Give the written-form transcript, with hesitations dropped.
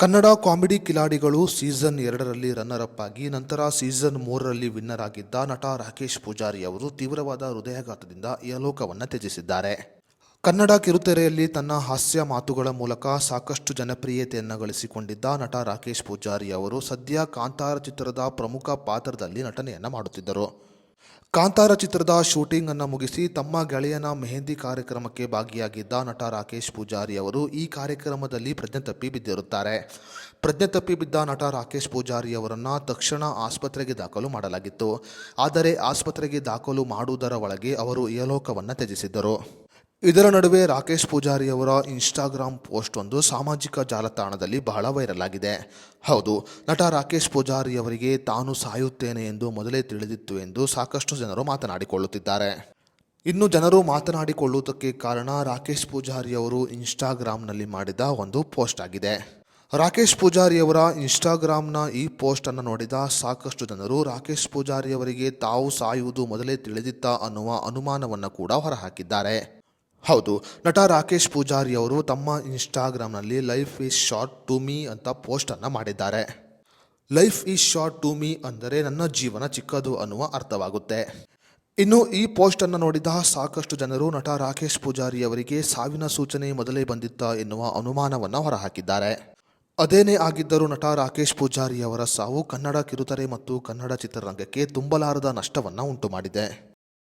Kannada comedy ಕಿಲಾಡಿಗಳು season 2ರಲ್ಲಿ runner up ಆಗಿ ನಂತರ ಸೀಸನ್ 3ರಲ್ಲಿ ವಿನ್ನರ್ ಆಗಿದ್ದ ನಟ ರಾಕೇಶ್ ಪೂಜಾರಿ ಅವರು ತೀವ್ರವಾದ ಹೃದಯಾಘಾತದಿಂದ ಇಹಲೋಕವನ್ನು ತ್ಯಜಿಸಿದ್ದಾರೆ. ಕನ್ನಡ ಕಿರುತೆರೆಯಲ್ಲಿ ತನ್ನ ಹಾಸ್ಯ ಮಾತುಗಳ ಮೂಲಕ ಸಾಕಷ್ಟು ಜನಪ್ರಿಯತೆಯನ್ನು ಗಳಿಸಿಕೊಂಡಿದ್ದ ನಟ ರಾಕೇಶ್ ಪೂಜಾರಿ ಅವರು ಸದ್ಯ ಕಾಂತಾರ ಚಿತ್ರದ ಪ್ರಮುಖ ಪಾತ್ರದಲ್ಲಿ ನಟನೆಯನ್ನು ಮಾಡುತ್ತಿದ್ದರು. ಕಾಂತಾರ ಚಿತ್ರದ ಶೂಟಿಂಗ್ ಅನ್ನು ಮುಗಿಸಿ ತಮ್ಮ ಗೆಳೆಯನ ಮೆಹಂದಿ ಕಾರ್ಯಕ್ರಮಕ್ಕೆ ಭಾಗಿಯಾಗಿದ್ದ ನಟ ರಾಕೇಶ್ ಪೂಜಾರಿ ಅವರು ಈ ಕಾರ್ಯಕ್ರಮದಲ್ಲಿ ಪ್ರಜ್ಞೆ ತಪ್ಪಿ ಬಿದ್ದಿರುತ್ತಾರೆ. ಪ್ರಜ್ಞೆ ತಪ್ಪಿ ಬಿದ್ದ ನಟ ರಾಕೇಶ್ ಪೂಜಾರಿ ಅವರನ್ನು ತಕ್ಷಣ ಆಸ್ಪತ್ರೆಗೆ ದಾಖಲು ಮಾಡಲಾಗಿತ್ತು. ಆದರೆ ಆಸ್ಪತ್ರೆಗೆ ದಾಖಲು ಮಾಡುವುದರ ಒಳಗೆ ಅವರು ಇಹಲೋಕವನ್ನು ತ್ಯಜಿಸಿದ್ದರು. ಇದರ ನಡುವೆ ರಾಕೇಶ್ ಪೂಜಾರಿ ಅವರ ಇನ್ಸ್ಟಾಗ್ರಾಮ್ ಪೋಸ್ಟ್ ಒಂದು ಸಾಮಾಜಿಕ ಜಾಲತಾಣದಲ್ಲಿ ಬಹಳ ವೈರಲ್ ಆಗಿದೆ. ಹೌದು, ನಟ ರಾಕೇಶ್ ಪೂಜಾರಿ ಅವರಿಗೆ ತಾನು ಸಾಯುತ್ತೇನೆ ಎಂದು ಮೊದಲೇ ತಿಳಿದಿತ್ತು ಎಂದು ಸಾಕಷ್ಟು ಜನರು ಮಾತನಾಡಿಕೊಳ್ಳುತ್ತಿದ್ದಾರೆ. ಇನ್ನು ಜನರು ಮಾತನಾಡಿಕೊಳ್ಳುವುದಕ್ಕೆ ಕಾರಣ ರಾಕೇಶ್ ಪೂಜಾರಿ ಅವರು ಇನ್ಸ್ಟಾಗ್ರಾಮ್ನಲ್ಲಿ ಮಾಡಿದ ಒಂದು ಪೋಸ್ಟ್ ಆಗಿದೆ. ರಾಕೇಶ್ ಪೂಜಾರಿ ಅವರ ಇನ್ಸ್ಟಾಗ್ರಾಮ್ನ ಈ ಪೋಸ್ಟ್ ಅನ್ನು ನೋಡಿದ ಸಾಕಷ್ಟು ಜನರು ರಾಕೇಶ್ ಪೂಜಾರಿ ಅವರಿಗೆ ತಾವು ಸಾಯುವುದು ಮೊದಲೇ ತಿಳಿದಿತ್ತ ಅನ್ನುವ ಅನುಮಾನವನ್ನು ಕೂಡ ಹೊರಹಾಕಿದ್ದಾರೆ. ಹೌದು, ನಟ ರಾಕೇಶ್ ಪೂಜಾರಿ ಅವರು ತಮ್ಮ ಇನ್ಸ್ಟಾಗ್ರಾಮ್ನಲ್ಲಿ life is short to me ಅಂತ ಪೋಸ್ಟನ್ನು ಮಾಡಿದ್ದಾರೆ. Life is short to me ಅಂದರೆ ನನ್ನ ಜೀವನ ಚಿಕ್ಕದು ಅನ್ನುವ ಅರ್ಥವಾಗುತ್ತೆ. ಇನ್ನು ಈ ಪೋಸ್ಟನ್ನು ನೋಡಿದ ಸಾಕಷ್ಟು ಜನರು ನಟ ರಾಕೇಶ್ ಪೂಜಾರಿ ಅವರಿಗೆ ಸಾವಿನ ಸೂಚನೆ ಮೊದಲೇ ಬಂದಿತ್ತ ಎನ್ನುವ ಅನುಮಾನವನ್ನು ಹೊರಹಾಕಿದ್ದಾರೆ. ಅದೇನೇ ಆಗಿದ್ದರೂ ನಟ ರಾಕೇಶ್ ಪೂಜಾರಿ ಅವರ ಸಾವು ಕನ್ನಡ ಕಿರುತೆರೆ ಮತ್ತು ಕನ್ನಡ ಚಿತ್ರರಂಗಕ್ಕೆ ತುಂಬಲಾರದ ನಷ್ಟವನ್ನು ಉಂಟು ಮಾಡಿದೆ.